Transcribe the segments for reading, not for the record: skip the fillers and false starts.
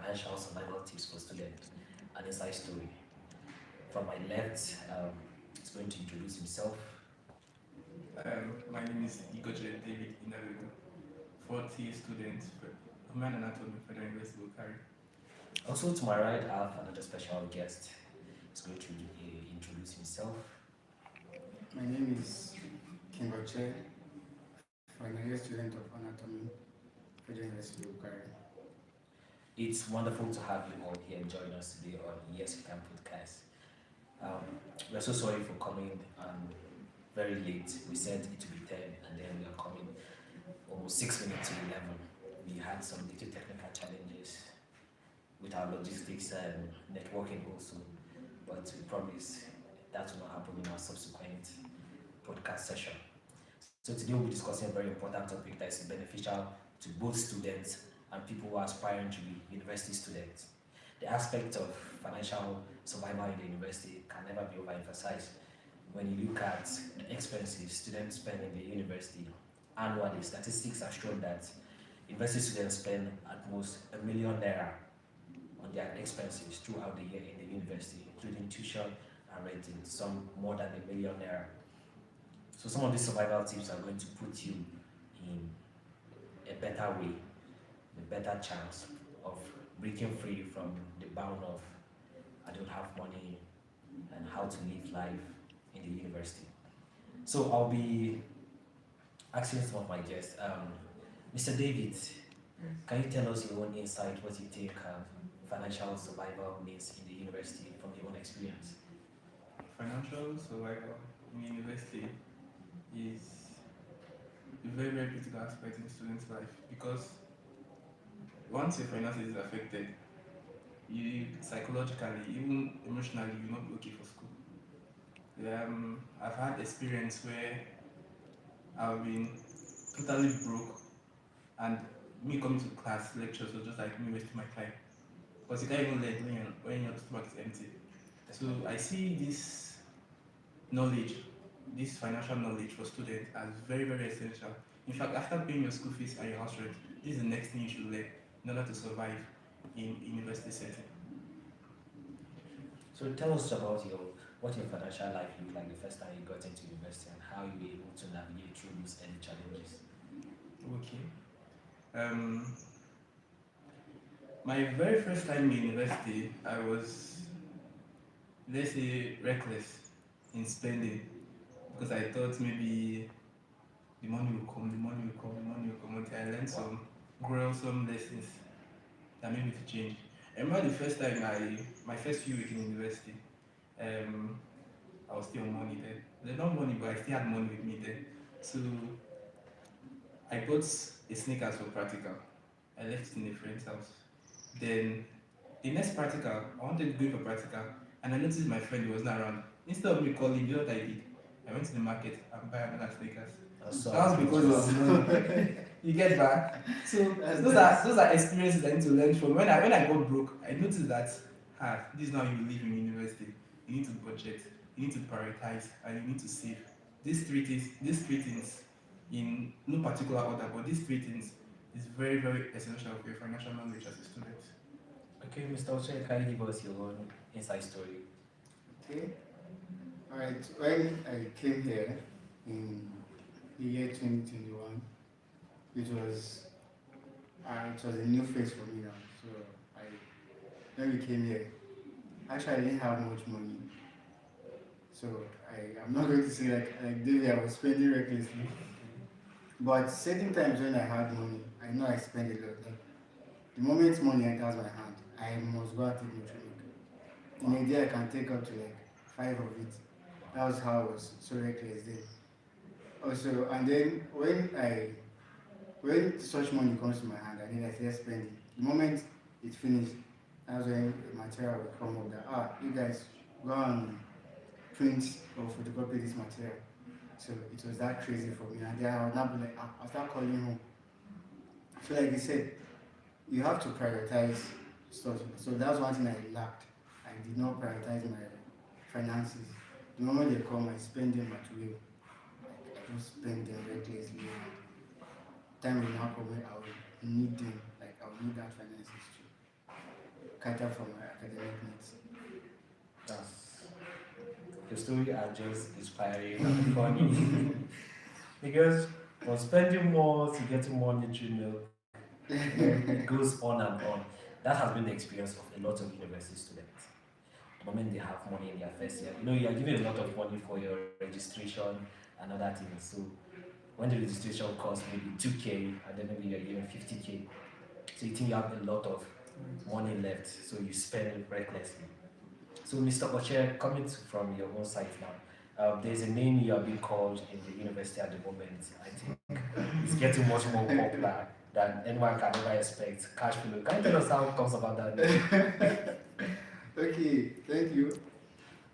financial survival tips for students, an inside story. From my left, he's going to introduce himself. My name is Igoje David Inaludu, fourth year student for Human Anatomy, Federal University of Bukhari. Also to my right, I have another special guest. He's going to introduce himself. My name is Kingoche, final year student of anatomy, Federal University of Bukhari. It's wonderful to have you all here join us today on Yes We Can Podcast. We're so sorry for coming very late. We said it would be 10 and then we are coming almost 6 minutes to 11. We had some little technical challenges with our logistics and networking also, but we promise that will not happen in our subsequent podcast session. So today we'll be discussing a very important topic that is beneficial to both students and people who are aspiring to be university students. The aspect of financial survival in the university can never be overemphasized. When you look at the expenses students spend in the university annually, statistics have shown that university students spend at most ₦1 million on their expenses throughout the year in the university, including tuition and renting, some more than ₦1 million. So some of these survival tips are going to put you in a better way, a better chance of breaking free from the bound of I don't have money and how to live life in the university. So I'll be asking some of my guests. Mr. David, can you tell us your own insight, what you think financial survival means in the university from your own experience? Financial survival in university is a very, very critical aspect in a student's life because once your finances is affected, you psychologically, even emotionally, you're not okay for school. I've had experience where I've been totally broke, and me coming to class lectures was just like me wasting my time because you can't even learn when your stomach is empty. So I see this knowledge, this financial knowledge for students as very, very essential. In fact, after paying your school fees and your house rent, this is the next thing you should learn in order to survive in university setting. So tell us about what your financial life looked like the first time you got into university and how you were able to navigate through those early challenges. Okay. My very first time in university, I was, let's say, reckless in spending because I thought maybe the money will come, the money will come, the money will come until I learned some some lessons that made me to change. I remember the first time my first few weeks in university, I was still on money then. There's not money, but I still had money with me then. So I bought a sneakers for practical. I left it in a friend's house. Then the next practical, I wanted to go for practical, and I noticed my friend was not around. Instead of me calling, you know what I did? I went to the market and buy another sneakers. That was because of money. You get that? So those are experiences I need to learn from. When I got broke, I noticed that this is how you live in university. You need to budget, you need to prioritize, and you need to save. These three things in no particular order, but these three things is very, very essential for your financial knowledge as a student. Okay, Mr. Oche, can you give us your own inside story? Okay. Alright, when I came here in the year 2021, it was a new phase for me now. So I when we came here, actually I didn't have much money. So I'm not going to say like David, I was spending recklessly. But certain times when I had money, I know I spend a lot. Like, the moment money enters my hand, I must go and take Nutrimic. In a day, I can take up to like 5 of it. That was how I was so reckless then. Also, and then when such money comes to my hand, and then I start spending. The moment it finished, that's when the material will come up that you guys go and print or photocopy this material. So it was that crazy for me. And then I would not be like, I'll start calling home. So like you said, you have to prioritize stuff. So that's one thing I lacked. I did not prioritize my finances. The moment they come, I spend them at will. I don't spend them recklessly. Time will now come when I will need them. Like I will need that finances too. cater for my academic needs. That's, your story are just inspiring and funny. Because from spending more to getting more nutrient milk, it goes on and on. That has been the experience of a lot of university students. The moment they have money in their first year, you are giving a lot of money for your registration and other things. So when the registration costs maybe 2k and then maybe you're giving 50k, so you think you have a lot of money left, so you spend it recklessly. So, Mr. Oche, coming from your own side now, there's a name you are being called in the university at the moment. I think it's getting much more popular than anyone can ever expect. Cash flow. Can you tell us how it comes about that name? Okay, thank you.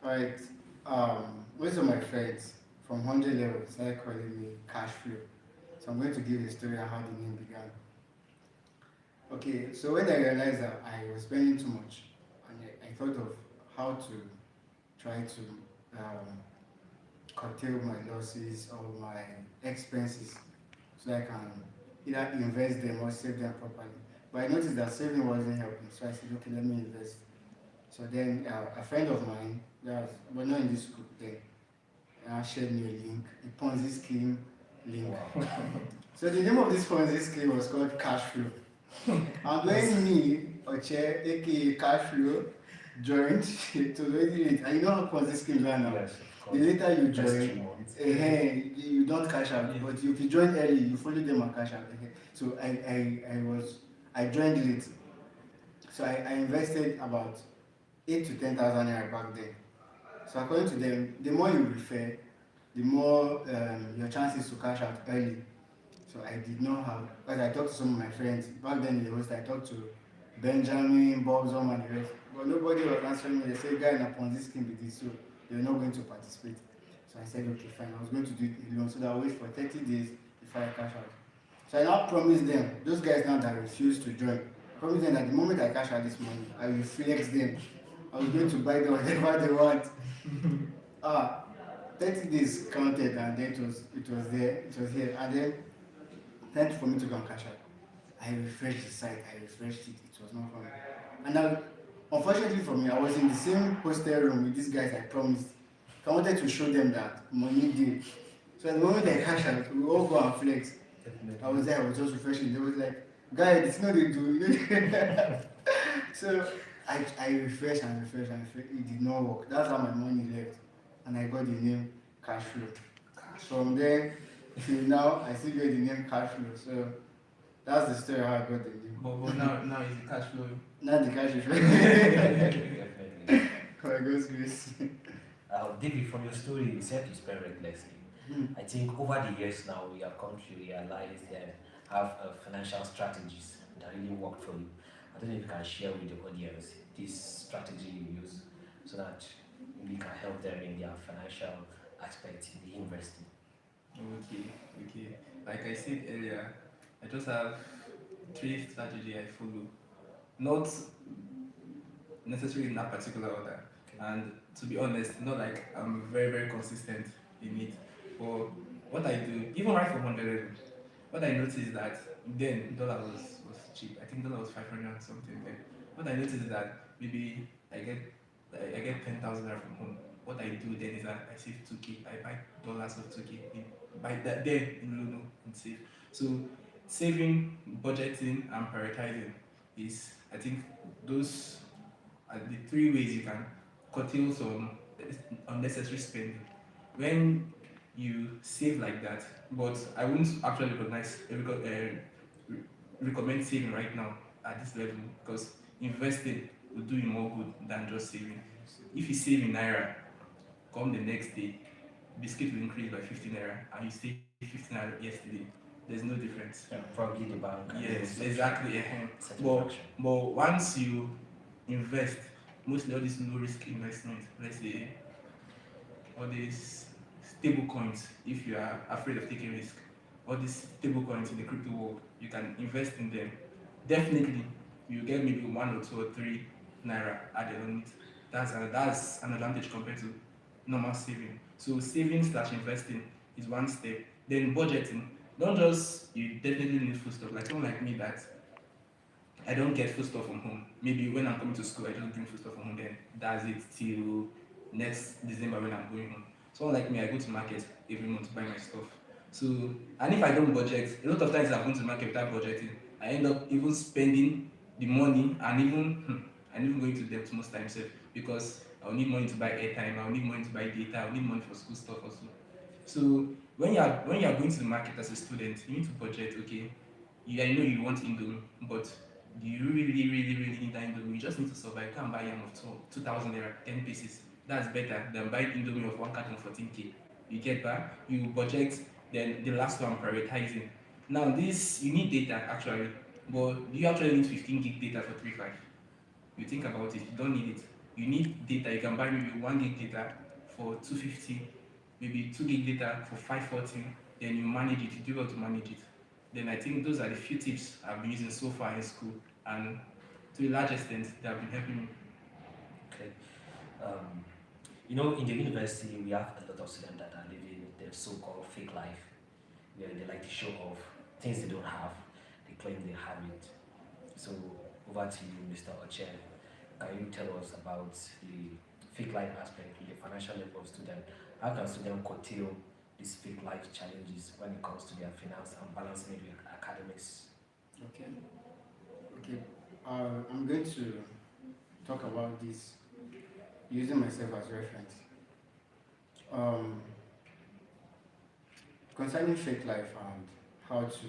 Alright, most of my friends from 100 level started calling me cash flow. So I'm going to give a story of how the name began. Okay, so when I realized that I was spending too much, and I thought of how to try to curtail my losses or my expenses so that I can either invest them or save them properly. But I noticed that saving wasn't helping, so I said, okay, let me invest. So then a friend of mine, but not in this group then, shared me a link, a Ponzi scheme link. Wow. So the name of this Ponzi scheme was called Cash Flow. And when me, Oche, aka Cash Flow, joined, it was already late. And you know how Ponzi schemes are now. Yes, of The course. later you Just join, 3 months. you don't cash out. Yeah. But if you join early, you follow them and cash out. So I joined late. So I invested about 8 to 10,000 naira back then. So according to them, the more you refer, the more your chances to cash out early. So I did not have, because I talked to some of my friends. Back then in the West, I talked to Benjamin, Bob Zom and the rest. But nobody was answering me. They said, guy in a Ponzi scheme with this, so they were not going to participate. So I said, okay, fine. I was going to do it alone, so that I wait for 30 days before I cash out. So I now promised them, those guys now that refused to join, I promised them that the moment I cash out this money, I will flex them. I was going to buy them whatever they want. 30 days counted and then it was here. And then time for me to go and cash out. I refreshed the site, I refreshed it, it was not coming. And now, unfortunately for me, I was in the same hostel room with these guys I promised. I wanted to show them that money did. So at the moment I cash out, we all go and flex. I was there, I was just refreshing. They was like, guys, it's not they do. So I refreshed and refreshed and refreshed. It did not work. That's how my money left. And I got the name Cash Flow. From there till now, I still get the name Cash Flow. So that's the story how I got the name. But now is the cash flow. Not the cash flow. Definitely. For God's grace. David, from your story, you said you spend recklessly. I think over the years now, we have come to realize that have financial strategies that really work for you. I don't know if you can share with the audience this strategy you use so that we can help them in their financial aspect in the university. Okay. Like I said earlier, I just have 3 strategy I follow. Not necessarily in that particular order. And to be honest, not like I'm very, very consistent in it. But what I do, even right from 100, what I noticed is that then dollar was cheap. I think dollar was 500 and something then. What I noticed is that maybe I get 10,000 naira from home. What I do then is that I save 2k. I buy dollars of 2k. Buy that then in Luno and save. So saving, budgeting, and prioritizing is, I think, those are the 3 ways you can curtail some unnecessary spending. When you save like that, but I wouldn't actually recommend saving right now at this level because investing will do you more good than just saving. If you save in naira, come the next day, biscuit will increase by 50 naira, and you saved 50 naira yesterday. There's no difference. Yeah, probably the bank. Yes, exactly. Satisfaction. But once you invest, mostly all these low risk investments, let's say all these stable coins, if you are afraid of taking risk, all these stable coins in the crypto world, you can invest in them. Definitely, you get maybe 1 or 2 or 3 naira added on it. That's an advantage compared to normal saving. So saving / investing is one step. Then budgeting. Not just you definitely need food stuff. Like someone like me that I don't get food stuff from home. Maybe when I'm coming to school, I just bring food stuff from home. Then that's it till next December when I'm going home. Someone like me, I go to market every month to buy my stuff. So, and if I don't budget, a lot of times I've gone to the market without budgeting. I end up even spending the money and even going to debt most times because I'll need money to buy airtime, I'll need money to buy data, I'll need money for school stuff also. So when you are going to the market as a student, you need to budget. Okay, I know you want Indomie, but do you really need that Indomie? You just need to survive. You can buy yam of 2,000 naira, 10 pieces. That's better than buying Indomie of one carton 14k. You get back, you budget, then the last one prioritizing. Now this you need data actually, but do you actually need 15 gig data for 3.5? You think about it, you don't need it. You need data, you can buy maybe 1 gig data for 250, maybe 2 gig data for 514, then you manage it, you do well to manage it. Then I think those are the few tips I've been using so far in school, and to a large extent, they have been helping me. Okay. Um, in the university, we have a lot of students that are living their so-called fake life, where they like to show off things they don't have. They claim they have it. So over to you, Mr. Oche. Can you tell us about the fake life aspect, the financial level of student? How can students curtail these fake life challenges when it comes to their finance and balancing it with academics? Okay. Okay. I'm going to talk about this using myself as reference. Um, Concerning fake life and how to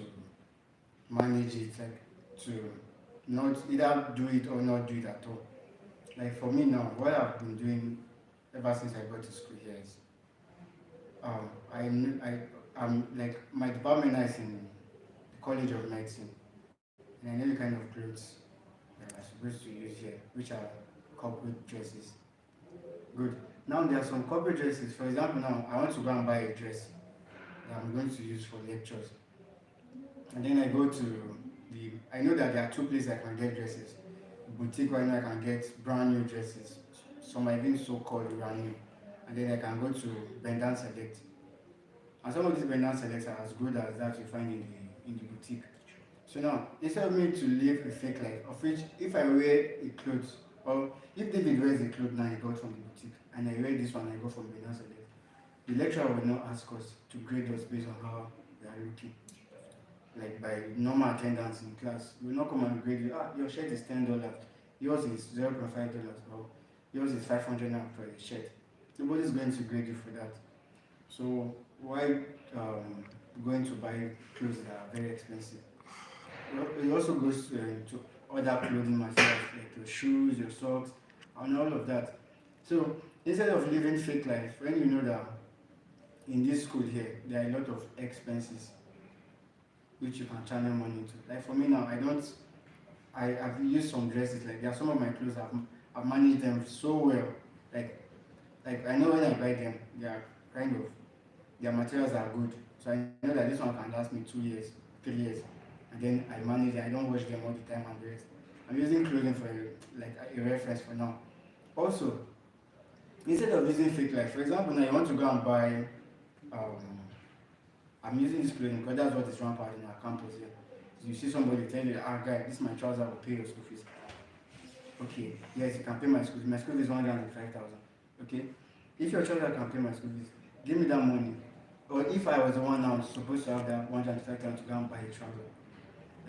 manage it, like to not either do it or not do it at all. Like for me now, what I've been doing ever since I got to school here is I'm like my department now is in the College of Medicine, and I know the kind of clothes that I'm supposed to use here, which are corporate dresses. Good. Now there are some corporate dresses. For example, now I want to go and buy a dress that I'm going to use for lectures, and then I go to I know that there are two places I can get dresses. Boutique where I can get brand new dresses. Some are even so called brand new. And then I can go to Bendan Select. And some of these Bendan Selects are as good as that you find in the boutique. So now, instead of me to live a fake life, of which if I wear a clothes, or if David wears a clothes now he got from the boutique, and I wear this one I go from Bendan Select, the lecturer will not ask us to grade us based on how we are looking. Like by normal attendance in class, we will not come and grade you. Your shirt is $10, yours is $0.5, or yours is 500 naira for a shirt. Nobody's going to grade you for that. So why going to buy clothes that are very expensive? Well, it also goes to other clothing materials like your shoes, your socks, and all of that. So instead of living fake life, when you know that in this school here there are a lot of expenses which you can channel money into. Like for me now, I've used some dresses, like there are some of my clothes, I've managed them so well. Like I know when I buy them, they are kind of, their materials are good. So I know that this one can last me 2 years, 3 years. And then I manage it, I don't wash them all the time and the rest. I'm using clothing for a reference for now. Also, instead of using fake life, for example, now you want to go and buy I'm using this clothing because that's what is rampant in our campus here. So you see somebody tell you, guy, this is my trouser, will pay your school fees. Okay, yes, you can pay my school fees. My school fees is 105,000. Okay? If your trouser can pay my school fees, give me that money. Or if I was the one now supposed to have that 105,000 to go and buy a trouser,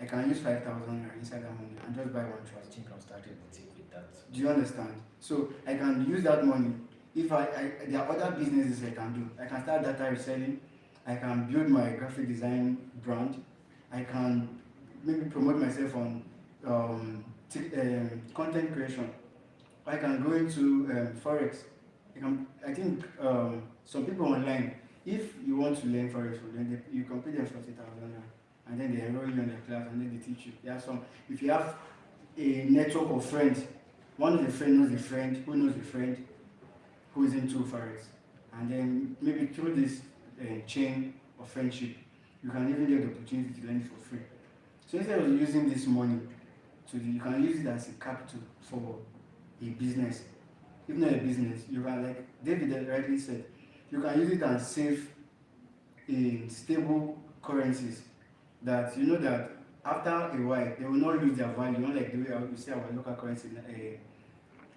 I can use 5,000 inside that money and just buy one I trouser. think I'm starting with that. Do you understand? So I can use that money. If there are other businesses I can do. I can start data reselling. I can build my graphic design brand. I can maybe promote myself on content creation. I can go into forex. I think some people online, if you want to learn forex from them, you can pay them 40,000, and then they enroll you in the class and then they teach you. If you have a network of friends, one of the friends knows a friend who knows a friend who is into forex, and then maybe through this chain of friendship, you can even get the opportunity to learn it for free. So instead of using this money, you can use it as a capital for a business. If not a business, you can, like David rightly said, you can use it and save in stable currencies that you know that after a while, they will not lose their value, not like the way we see our local currency,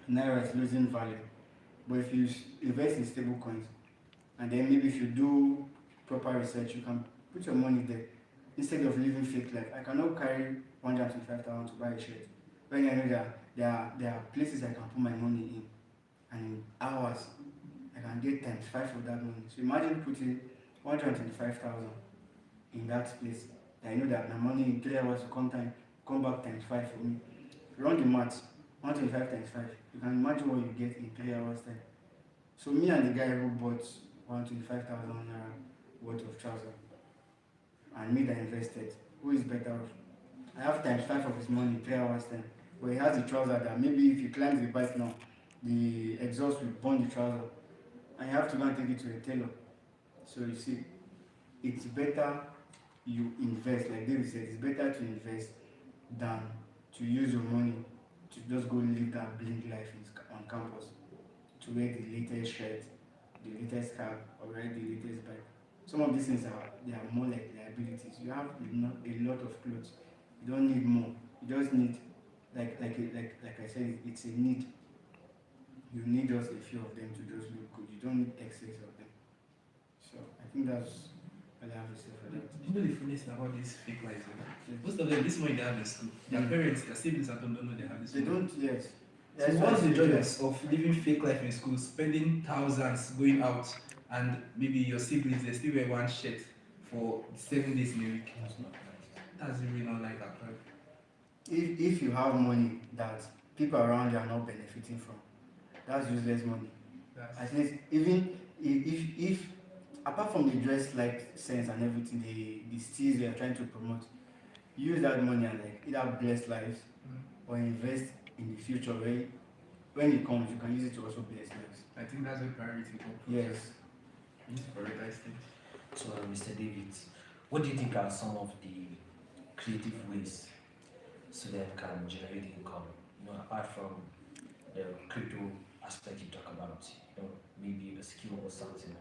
Naira is losing value. But if you invest in stable coins, and then maybe if you do proper research, you can put your money there instead of living fake life. I cannot carry 125,000 to buy a shirt when I know that there are places I can put my money in, and in hours I can get times 5 of that money. So imagine putting 125,000 in that place. I know that my money in 3 hours will come back times 5 for me. Run the maths, 125 times 5. You can imagine what you get in 3 hours time. So me and the guy who bought 125,000 naira worth of trousers, and me that invested, who is better off? I have times 5 of his money in 3 hours time. But he has the trouser that maybe if you climb the bike now, the exhaust will burn the trouser, and you have to go and take it to a tailor. So you see, it's better you invest, like David said, it's better to invest than to use your money to just go live that bling life on campus, to wear the latest shirt, the latest car, or ride the latest bike. Some of these things they are more like liabilities. You have a lot of clothes. You don't need more. You just need, like I said, it's a need. You need just a few of them to just look good. You don't need excess of them. So I think that's all I have to say for that. You know the funniest thing about this fake life? Most of them, this money they have in school. Their parents, their siblings at home don't know they have this They money. don't, yes. So That's what's why the they do joy of living fake life in school, spending thousands going out, and maybe your siblings they still wear one shirt for 7 days in a week? That's not nice. That's really not like that, right? If you have money that people around you are not benefiting from, that's useless money. That's, At least even if apart from the dress like sense and everything, the steals they are trying to promote, use that money and like either bless lives or invest in the future where when it comes you can use it to also bless lives. I think that's a priority for Yes. You need to prioritize things. So, Mr. David, what do you think are some of the creative ways students can generate income? Apart from the crypto aspect you talk about, maybe a skill or something.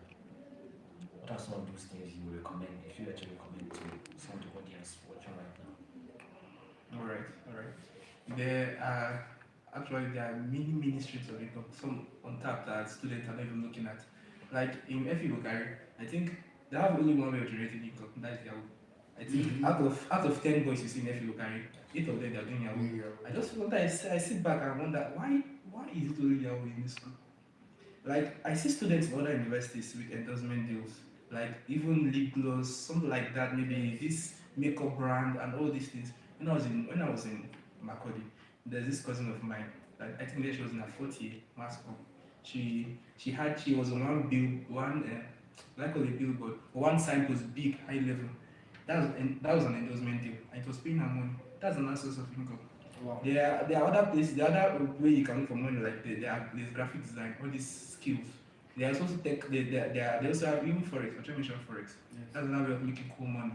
What are some of those things you would recommend if you were to recommend to some of the audience watching right now? All right. There are many streams of income. Some on tap that students are not even looking at. Like in FE Bukari, I think they have only one way of generating income. That's Yahoo. I think out of 10 boys you see in FE Bukari, 8 of them they are doing Yahoo. I just sometimes I sit back and wonder why is it only Yahoo in this school? Like I see students in other universities with endorsement deals, like even lip gloss, something like that, maybe this makeup brand and all these things. When I was in Makodi, there's this cousin of mine. Like I think that she was in her 40th mass com. She was on like a billboard, one signpost, big, high level. That was an endorsement deal, and it was paying her money. That's another source of income. Wow. There are other places, the other way you can look for money, like there's graphic design, all these skills. They are also they also have even forex. I mention forex. Yes. That's another way of making cool money.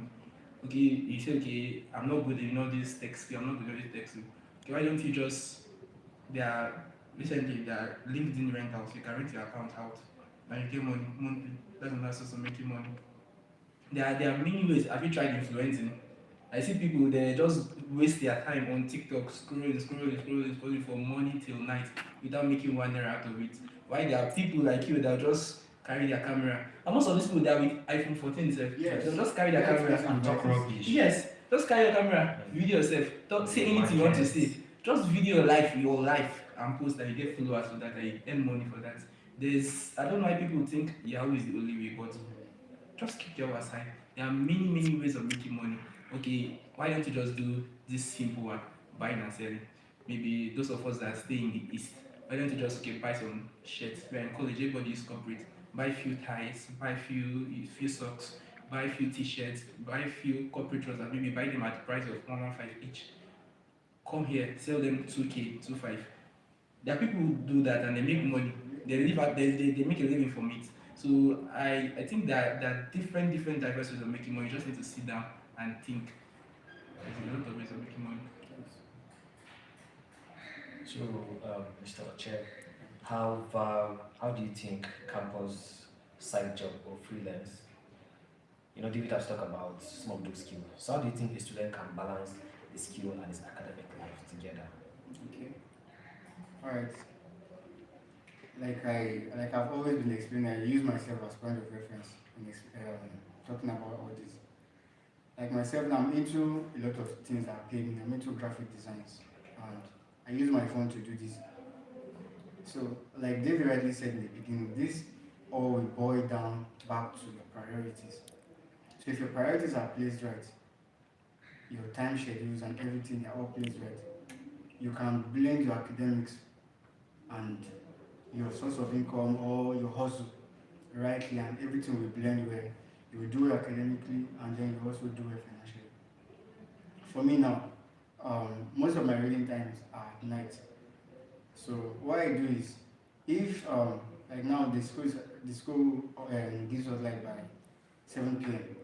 Okay, you say okay, I'm not good in all this tech skill. I'm not good at this tech skill. Okay, why don't you just recently there are LinkedIn rentals. You can rent your account out and you get money monthly. That's another source of making money. There are many ways. Have you tried influencing? I see people they just waste their time on TikTok scrolling from morning till night without making 1 naira out of it. Why there are people like you that just carry their camera, and most of these people that are with iPhone 14 Yes. they'll just carry their Yes, camera yes, And talk rubbish. Yes, just carry your camera, video yourself, say anything you want to say. Just video your life and post and you get followers for that and you earn money for that. I don't know why people think Yahoo is the only way, but just keep your aside. There are many ways of making money. Okay, why don't you just do this simple one, buying and selling? Maybe those of us that stay in the east, why don't you just buy some shirts? We're in college, everybody is corporate. Buy a few ties, buy a few socks, buy a few t-shirts, buy a few corporate trousers, maybe buy them at the price of 115 each. Come here, sell them 2k, 25. There are people who do that and they make money. They make a living from it. So I think that there are different diverse ways of making money. You just need to sit down and think. There's a lot of ways of making money. So, Mr. Oche, how do you think campus side job or freelance David has talked about some of those skills. So how do you think a student can balance the skill and his academic life together? Okay. All right. I've always been explaining, I use myself as point of reference in talking about all this. Like myself, now I'm into a lot of things that pay me. I'm into graphic designs, and I use my phone to do this. So, like David rightly said in the beginning, this all will boil down back to your priorities. So, if your priorities are placed right, your time schedules and everything are all placed right, you can blend your academics and your source of income or your hustle rightly, and everything will blend well. You will do it academically, and then you also do it financially. For me now, most of my reading times are at night. So what I do is, if like now the school gives us like by 7 p.m.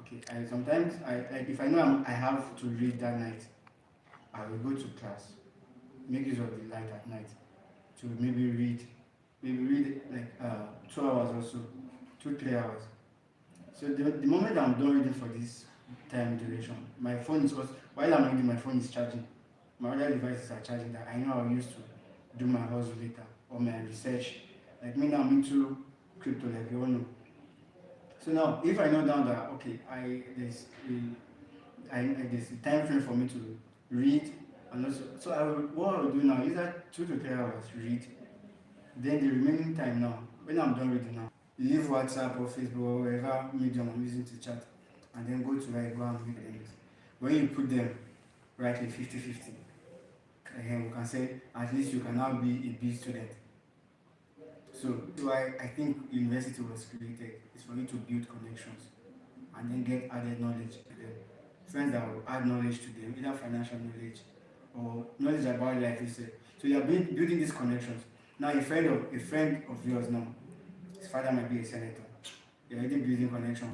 Okay, I sometimes like if I know I have to read that night, I will go to class, make use of the light at night to maybe read like 2 hours or so, 2 3 hours. So the moment I'm done reading for this time duration, my phone is also, while I'm reading, my phone is charging. My other devices are charging that I know I'll use to do my hustle later or my research. Like me now, I'm into crypto, like you all know. So now, if I know down that okay, there's a time frame for me to read, and also, so what I will do now is that 2 to 3 hours read, then the remaining time now, when I'm done reading now, leave WhatsApp or Facebook or whatever medium I'm using to chat, and then go to go and read things. When you put them rightly 50-50, we can say at least you can now be a B student. So why I think university was created is for you to build connections and then get added knowledge to them. Friends that will add knowledge to them, either financial knowledge or knowledge about life itself. So you are building these connections. Now a friend of yours now, his father might be a senator. You're already building connection.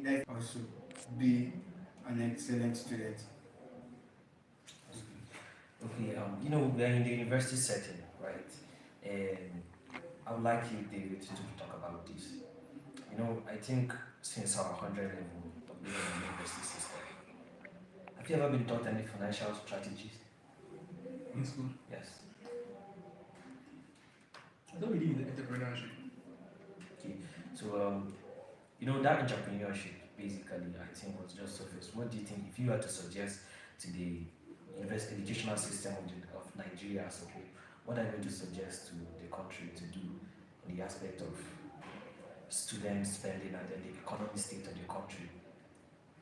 That also be an excellent student. Okay, we're in the university setting, right? And I would like you, David, to talk about this. I think since our 100 level of being in the university system, have you ever been taught any financial strategies? In school, Yes. I don't believe in entrepreneurship. Okay. So, that entrepreneurship basically, I think, was just surface. What do you think, if you had to suggest to the university educational system of Nigeria as a whole, what are you going to suggest to the country to do in the aspect of student spending and then the economic state of the country,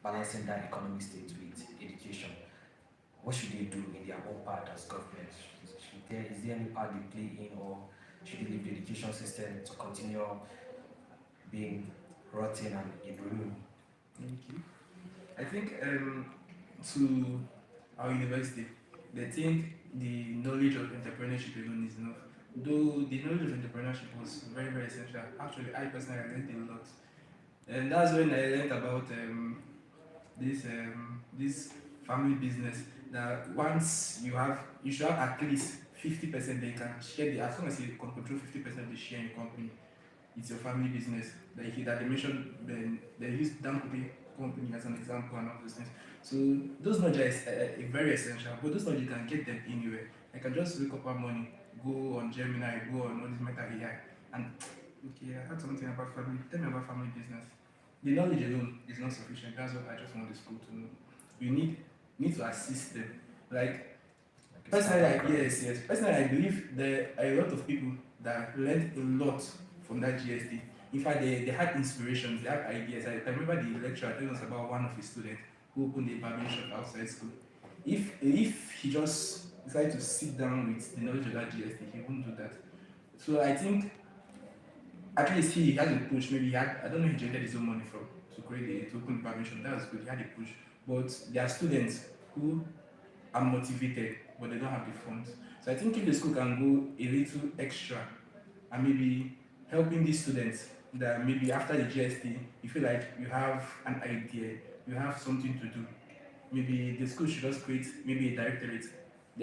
balancing that economic state with education? What should they do in their own part as government? Is there any part they play in, or should they leave the education system to continue being rotten and in ruin? Thank you. I think to our university, they think the knowledge of entrepreneurship alone is enough. Though the knowledge of entrepreneurship was very, very essential. Actually, I personally learned a lot. And that's when I learned about this family business. That once you should have at least 50% they can share as long as you can control 50% of the share in your company, it's your family business. That they mentioned, then they use Dankope company as an example and all those things. So those knowledge is very essential, but those knowledge you can get them anywhere. I can just wake up one morning, go on Gemini, go on all this Meta AI, and okay, I heard something about family. Tell me about family business. The knowledge alone is not sufficient. That's what I just want the school to know. You need to assist them. Like personally, yes. Personally, I believe there are a lot of people that learned a lot from that GST. In fact, they had inspirations, they had ideas. I remember the lecturer telling us about one of his students who opened a barbering shop outside school. If he just decided to sit down with the knowledge of that GST, he wouldn't do that. So I think at least he had a push. Maybe I don't know, he generated his own money from to open the barbering shop. That was good. He had a push. But there are students who are motivated, but they don't have the funds. So I think if the school can go a little extra and maybe helping these students that maybe after the GST, you feel like you have an idea, you have something to do. Maybe the school should just create maybe a directorate.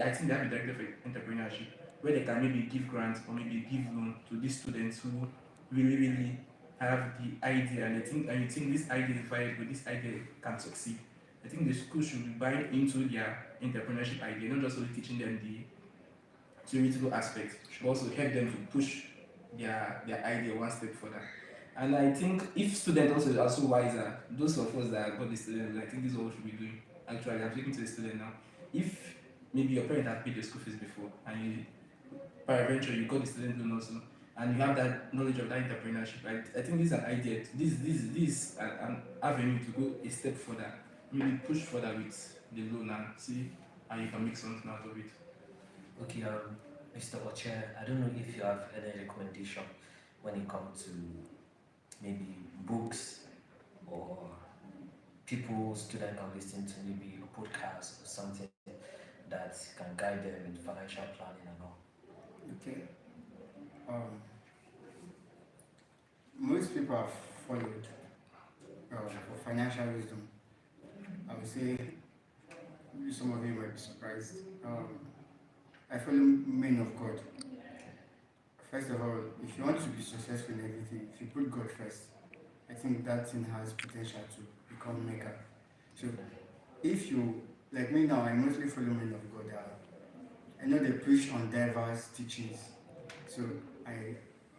I think they have a director for entrepreneurship where they can maybe give grants or maybe give loan to these students who really, really have the idea and you think this idea is viable, this idea can succeed, I think the school should be buying into their entrepreneurship idea, not just only teaching them the theoretical aspect, but also help them to push their idea one step further. And I think if students also are so wiser, those of us that got the students, I think this is what we should be doing. Actually, I'm speaking to the student now. If maybe your parent has paid your school fees before, and you, peradventure, you got the student loan also, and you have that knowledge of that entrepreneurship, I think this is an idea. This is an avenue to go a step further. Maybe push further with the loan and see how you can make something out of it. Okay, Mr. Oche, I don't know if you have any recommendation when it comes to maybe books or people, students can listen to maybe a podcast or something that can guide them in financial planning and all. Okay. Most people have followed for financial wisdom. I would say some of you might be surprised. I follow men of God. First of all, if you want to be successful in everything, if you put God first, I think that thing has potential to become mega. So if you, like me now, I mostly follow men of God. I know they preach on diverse teachings. So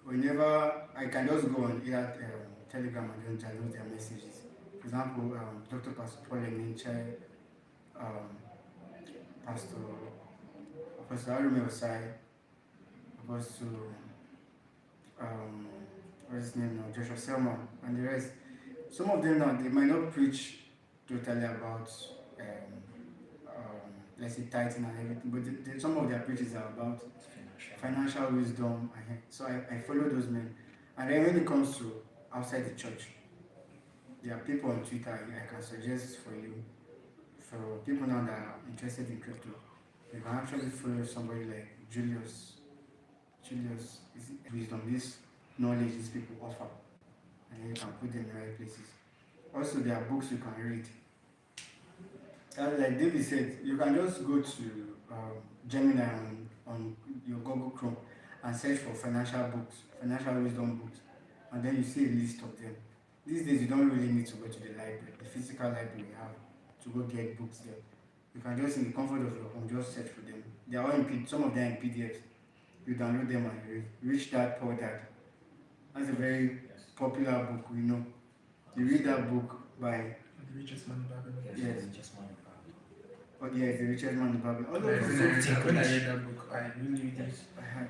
whenever I can just go on either Telegram and then download their messages. For example, Dr. Pastor Paul Eminche, Pastor Arume Osai, Apostle what's his name now, Joshua Selman, and the rest. Some of them now, they might not preach totally about let's say tithing and everything, but some of their preaches are about financial wisdom. So I follow those men. And then when it comes to outside the church, there are people on Twitter I can suggest for you, for people now that are interested in crypto. You can actually follow somebody like Julius is wisdom, this knowledge these people offer, and then you can put them in the right places. Also, there are books you can read. Like David said, you can just go to Gemini on your Google Chrome and search for financial books, financial wisdom books, and then you see a list of them. These days, you don't really need to go to the library, the physical library you have, to go get books there. You can just, in the comfort of your home, just search for them. They are all in some of them in PDFs. You download them and read. Rich Dad, Poor Dad. That's a very popular book, we know. You read that book by The richest man in Babylon. Yes, Yes. just one. the richest man in Babylon. All of When those books. I read that book, I really read it.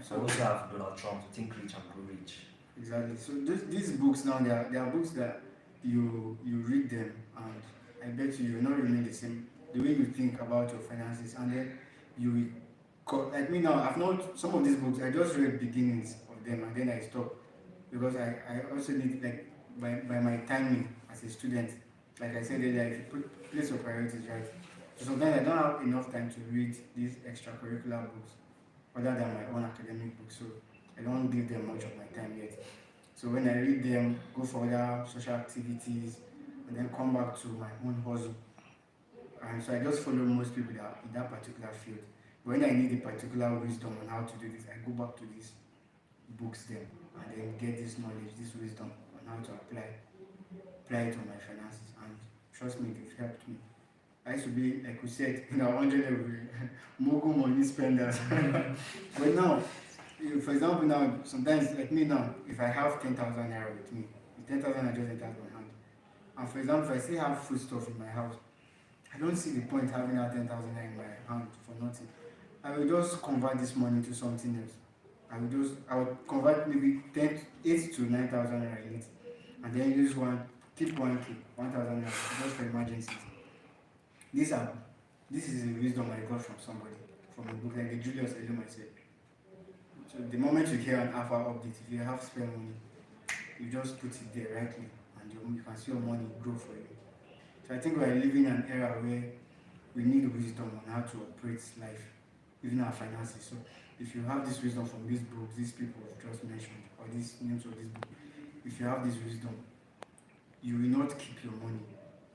So I also have Donald Trump, Think Rich and Grow Rich. Exactly. So these books now, they are books that you read them, and I bet you will not remain the same. The way you think about your finances, and then you will, like me now, I've not, some of these books, I just read beginnings of them and then I stopped, because I also need, like, by my timing as a student, like I said earlier, if you place your priorities right. So sometimes I don't have enough time to read these extracurricular books other than my own academic books, so I don't give them much of my time yet. So when I read them, go for other social activities, and then come back to my own hustle. And so I just follow most people that are in that particular field. But when I need a particular wisdom on how to do this, I go back to these books then, and then get this knowledge, this wisdom on how to apply it on my finances. And trust me, they've helped me. I used to be, like we said, in our 100 level, mogul money spenders. But now, for example, now, sometimes, like me now, if I have 10,000 naira with me, the 10,000 I just enter my hand. And for example, if I still have food stuff in my house, I don't see the point having that 10,000 naira in my hand for nothing. I will just convert this money to something else. I will convert maybe 8 to 9,000 naira in it, and then use keep 1K, 1,000 naira just for emergencies. This is a wisdom I got from somebody, from a book like the Julius Elum I said. So the moment you hear an alpha update, if you have spare money, you just put it there rightly, and you can see your money grow for you. So I think we are living in an era where we need wisdom on how to operate life, even our finances. So if you have this wisdom from these books, these people have just mentioned, or these names of this book, if you have this wisdom, you will not keep your money.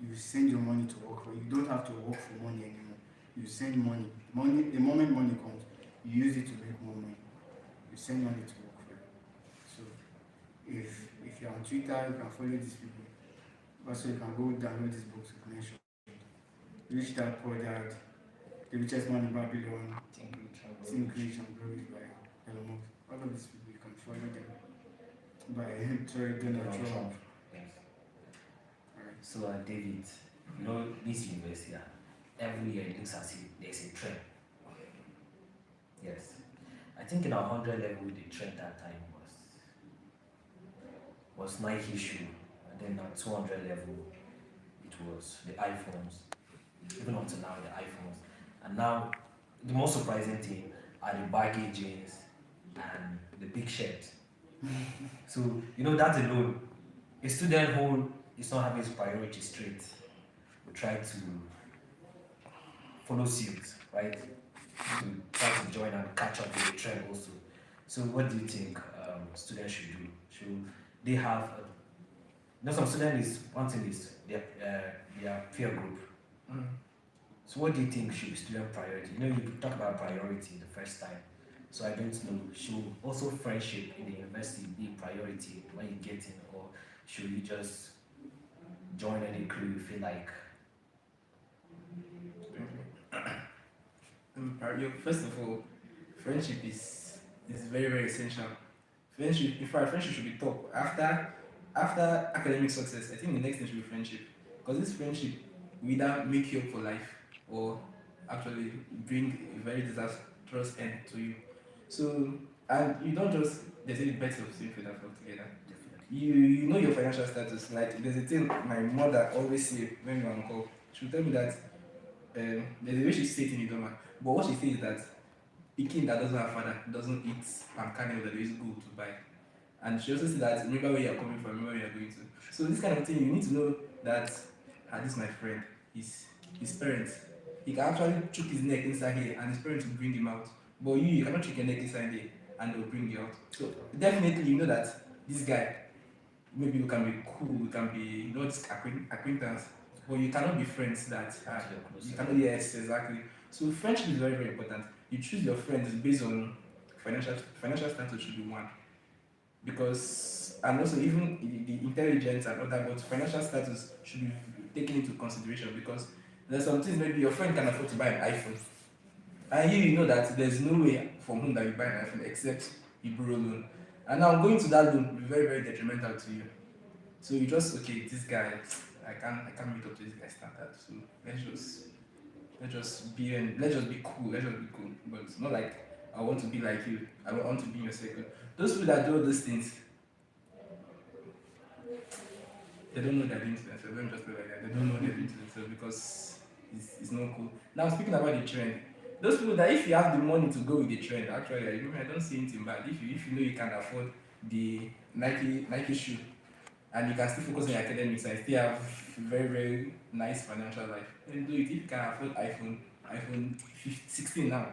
You send your money to work for you. You don't have to work for money anymore. You send money. The moment money comes, you use it to make more money. You send money to work for you. So if If you're on Twitter, you can follow these people. Also, you can go download these books to connection. Rich Dad Poor Dad, The Richest Man in Babylon, Think Rich and Grow Rich by Elon Musk. All of these people, you can follow them by Donald Trump. Yes. Alright. So, David, you know, this university, every year it looks as if there's a trend. Yes. I think in our 100 level, the trend that time was Nike shoe. And then at 200 level, it was the iPhones. Even up to now, the iPhones. And now, the most surprising thing are the baggy jeans and the big shirt. So, you know, that alone, a student who is not having his priorities straight will try to follow suit, right? To try to join and catch up with the trend also. So, what do you think students should do? Should they have, some students is one thing is their peer group. So, what do you think should be student priority? You know, you talk about priority the first time. So, I don't know, should also friendship in the university be priority when you get in, or should you just join any crew you feel like? First of all, friendship is very, very essential. Friendship, in fact, friendship should be top. After academic success, I think the next thing should be friendship. Because this friendship will either make you up for life or actually bring a very disastrous end to you. So, and you don't just, there's a better of same that flock together. You know your financial status. Like, there's a thing my mother always say when we're on call. She'll tell me that there's a way she says it in Idoma, but what she says is that a kid that doesn't have father doesn't eat palm kernel that is good to buy. And she also says that remember where you're coming from, remember where you're going to. So this kind of thing, you need to know that this is my friend, his parents. He can actually choke his neck inside here and his parents will bring him out. But you cannot choke your neck inside here and they'll bring you out. So definitely you know that this guy, maybe you can be cool, you can be not acquaintance, but you cannot be friends that you cannot. Yes, exactly. So friendship is very, very important. You choose your friends based on financial status should be one. Because, and also even the intelligence and all that, but financial status should be taken into consideration because there's some things maybe your friend can afford to buy an iPhone. And you know that there's no way from whom that you buy an iPhone except you borrow loan. And now going to that loan will be very, very detrimental to you. So you just, okay, this guy, I can't meet up to this guy's standard. So let's just be cool, But it's not like I want to be like you, I want to be in your circle. Those people that do all those things, they don't know they're doing to themselves. Let me just put it like that. They don't know they're doing to themselves because it's not cool. Now speaking about the trend, those people that if you have the money to go with the trend, actually I don't see anything bad. If you know you can afford the Nike shoe and you can still focus on your academics and still have very, very nice financial life, then do it. If you can afford iPhone 16 now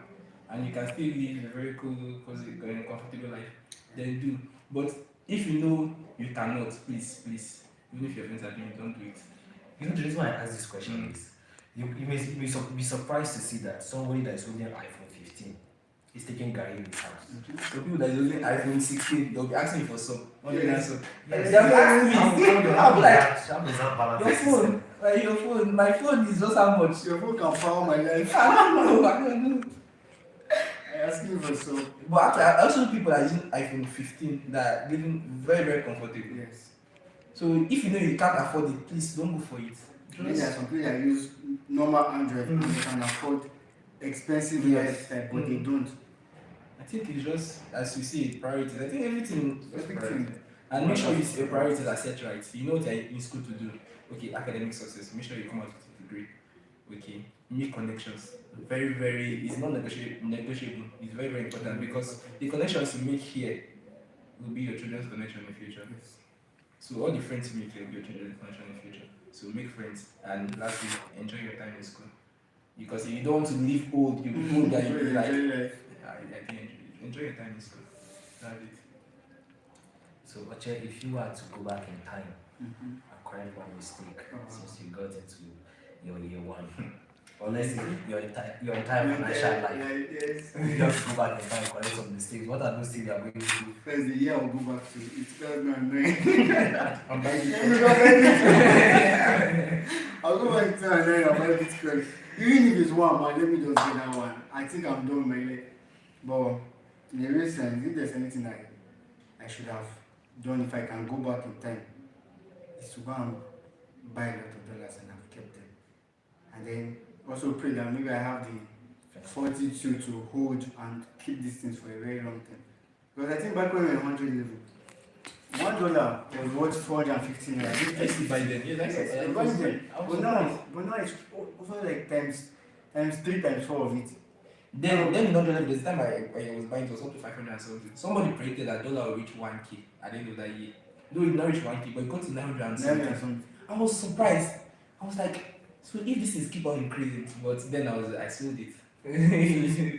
and you can still live a very cool, cozy, comfortable life, then do. But if you know you cannot, please, even if your friends are doing it, don't do it. You know, the reason why I ask this question is you may be surprised to see that somebody that is holding an iPhone 15 is taking Gary in his house. So people that is using iPhone 16, they'll be asking you for some. Yes. So Yes. they'll be asking me, I'm like, how does that balance your the system? phone, my phone is just how much? Your phone can power my life. I don't know. I ask you for some. But actually, I also know people that are using iPhone 15 that are living very, very comfortable. Yes. So if you know you can't afford it, please don't go for it. Maybe there are some people that use normal Android and they can afford expensive lifestyle, but they don't. I think it's just, as you see, priorities. I think everything is Everything. priority. And make sure your priorities are set right. You know what you're in school to do. Okay, academic success. Make sure you come out with a degree. Okay, make connections. Very, very, it's not negotiable. It's very, very important because the connections you make here will be your children's connection in the future. Yes. So all the friends you make here will be your children's connection in the future. So make friends and lastly, enjoy your time in school. Because if you don't want to live old, you'll be old and you'll be like, I think enjoy your time in school. That's it. So, Oche, if you were to go back in time Mm-hmm. and correct one mistake Uh-huh. since you got into your year one, Unless your entire financial life. Yes. You just go back in time, correct some mistakes. What are those things you are going to do? First, the year I'll go back to it's 2009. I'm buying Let me go back to- I'll go back to 2009 and buy Bitcoin. Even if it's one, man, let me just get that one. I think I'm done with my leg. But in the real sense, if there's anything I should have done if I can go back in time, is to go and buy a lot of dollars and have kept them. And then also pray that maybe I have the fortitude to hold and keep these things for a very long time. Because I think back when we were 100 level, $1 was worth 450 naira. I used to buy them. Yeah, that's Yes, what it I was was there. I was But surprised. now it's over like times 3 times 4 of it. Then in London, the time I was buying, it was up to 500 and something. Somebody predicted that dollar will reach 1K at the end of that year. No, it did not reach 1K, but it got to 900 and Naira and something. something. I was surprised. I was like, so if this is keep on increasing, but then I sold it.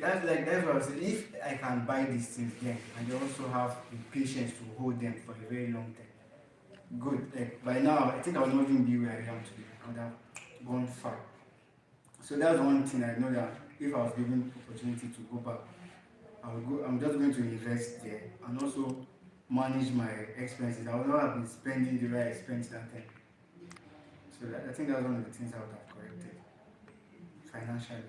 That's what I was saying. If I can buy these things then, and you also have the patience to hold them for a very long time, good. Like by now, I think I will not even be where I am today. I would have gone far. So that's one thing I know that if I was given opportunity to go back, I would go. I'm just going to invest there and also manage my expenses. I would not have been spending the way I spent that time. So I think that's one of the things I would have corrected financially.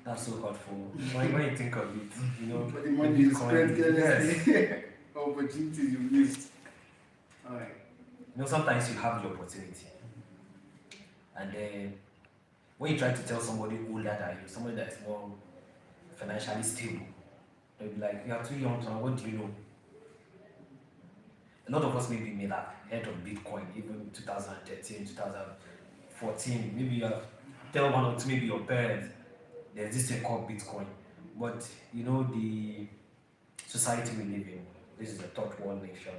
That's so thoughtful. When you think of it, you know, But the money you spent yes. carelessly, opportunities you missed. Alright. You know, sometimes you have the opportunity, and then when you try to tell somebody older than you, somebody that is more financially stable, they'll be like, "You are too young, so what do you know?" A lot of us maybe made that head of Bitcoin, even 2013, 2014. Maybe you have tell one or two, maybe your parents, there's this thing called Bitcoin. But you know, the society we live in, this is a third world nation,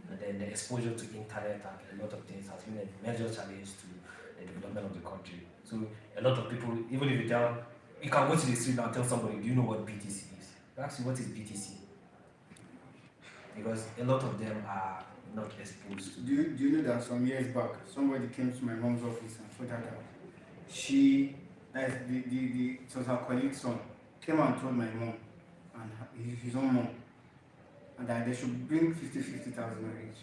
and then the exposure to internet and a lot of things has been a major challenge to the development of the country. So a lot of people, even if you can go to the street and tell somebody, do you know what BTC is? They ask you, what is BTC? Because a lot of them are not exposed to. Do you know that some years back, somebody came to my mom's office and found out that she, that's it was her colleague's son, came and told my mom and his own mom, and that they should bring 50,000 each,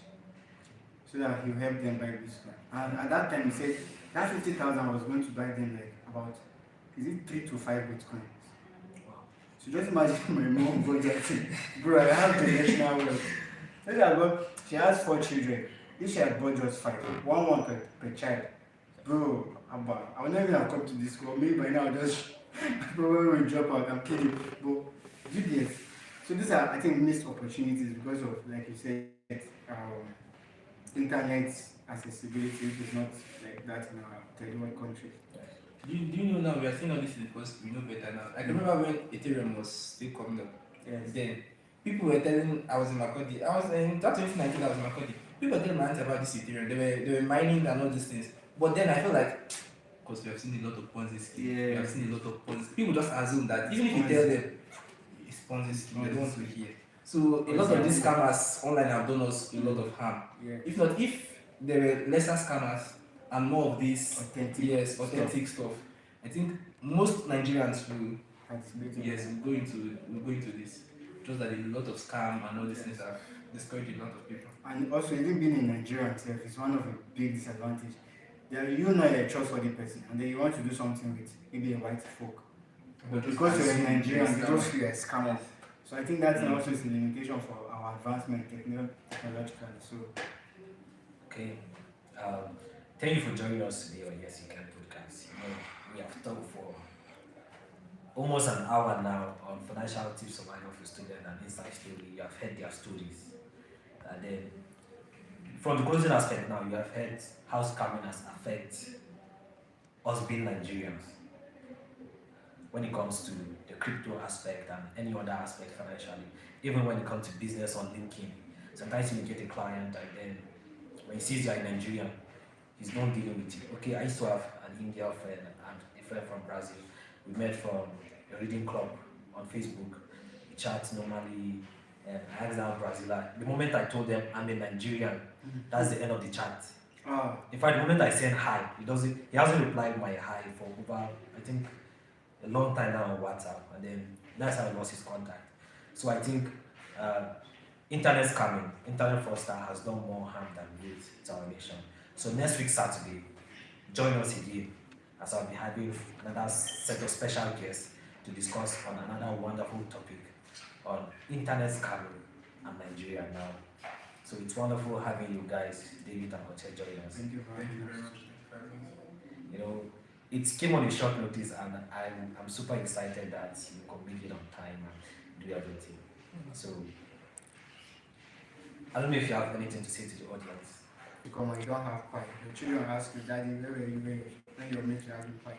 so that he'll help them buy Bitcoin. And at that time, he said that 50,000 was going to buy them like about, is it 3 to 5 Bitcoins? So just imagine my mom budgeting. Bro, I have generational wealth. Maybe she has 4 children. If she had bought just 5, one per child, bro, I would not even have come to this school. Maybe by now just probably will drop out. I'm kidding. But GDS. So these are, I think, missed opportunities because of, like you said, internet accessibility, which is not like that in our third world countries. Do you know now we are seeing all this because we know better now. I can remember when Ethereum was still coming up. Yes. Then people were telling I was in Makodi. I was in that 2019 I was in Makodi. People were telling my aunts about this Ethereum. They were mining and all these things. But then I felt like because we have seen a lot of Ponzi schemes. We have seen a lot of Ponzi. People just assume that even if you tell them it's Ponzi scheme, they don't want to hear. So a lot of these scammers online have done us a lot of harm. Yeah. If there were lesser scammers and more of these authentic stuff, I think most Nigerians will go into this. Just that a lot of scam and all these things have discouraged a lot of people. And also, even being in Nigeria itself is one of the big disadvantages. You know you're a trustworthy person, and then you want to do something with maybe a white folk. But because you're in Nigeria, you just feel a scammer. So I think that's also a limitation for our advancement technologically. So, Okay. Thank you for joining us today on Yes You Can podcast. You know, we have talked for almost an hour now on financial tips for minor for students and inside story. You have heard their stories. And then from the closing aspect now, you have heard how scamming has affected us being Nigerians when it comes to the crypto aspect and any other aspect financially. Even when it comes to business on LinkedIn, sometimes you get a client and then when he sees you are Nigerian, he's not dealing with you. Okay, I used to have an Indian friend and a friend from Brazil. We met from a reading club on Facebook. We chat normally, and I asked them Brazil. The moment I told them I'm a Nigerian, that's the end of the chat. In fact, the moment I send hi, he hasn't replied my hi for over, I think, a long time now on WhatsApp, and then that's how I lost his contact. So I think uh, internet scamming, internet fraudster has done more harm than good to our nation. So next week Saturday, join us again as I'll be having another set of special guests to discuss on another wonderful topic on internet scamming and Nigeria now. So it's wonderful having you guys, David and Oche, join us. Thank you for Thank you having very us. much for having us. You know, it came on a short notice, and I'm super excited that you can make it on time and do everything. So I don't know if you have anything to say to the audience. You come and you don't have pie. Your children ask you, Daddy, where were you when your mate having pie?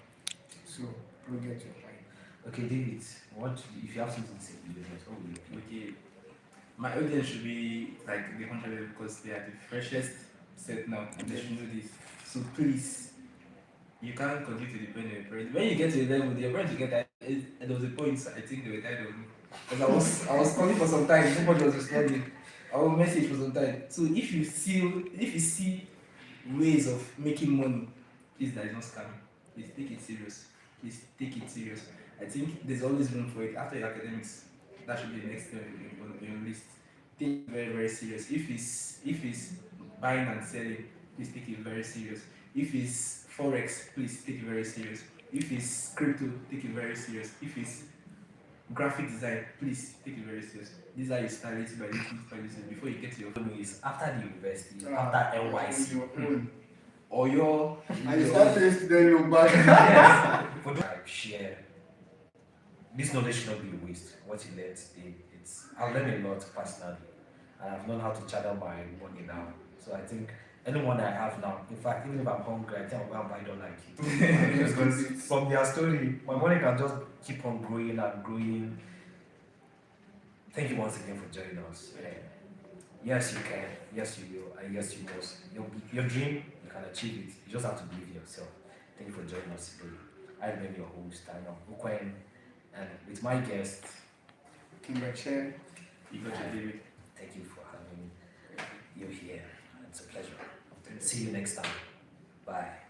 So go get your pie. Okay, David, if you have something to say to the audience, what will it be? Okay, my audience should be like the country because they are the freshest set now and they should know this. So please, you can't continue to depend on your parents. When you get to a level, your parents will get that. There was a point I think they were tired of me because I was calling for some time. Nobody was responding. I will message for some time. So if you see ways of making money, please, that is not scamming. Please take it serious. Please take it serious. I think there's always room for it after your academics. That should be the next thing on your list. Take it very, very serious. If it's buying and selling, please take it very serious. If it's forex, please take it very serious. If it's crypto, take it very serious. If it's graphic design, please take it very serious. These are you start little by little before you get to your No, is after the university, Ah, after NYC. Your own. or your And you start saying student look back. Yes. For those I share, this knowledge should not be a waste. What you learn today, I've learned a lot personally, and I've known how to channel my money now. So I think anyone I have now, in fact, even if I'm hungry, I think I'll go and buy don't like it. Because from their story, my money can just keep on growing and growing. Thank you once again for joining us. Yes, you can. Yes, you will. And yes, you must. Your dream, you can achieve it. You just have to believe in yourself. Thank you for joining us today. I remain your host, Daniel Ukwen, and with my guest, Kimberchair. you got your David. thank you for having you here. It's a pleasure. See you next time. Bye.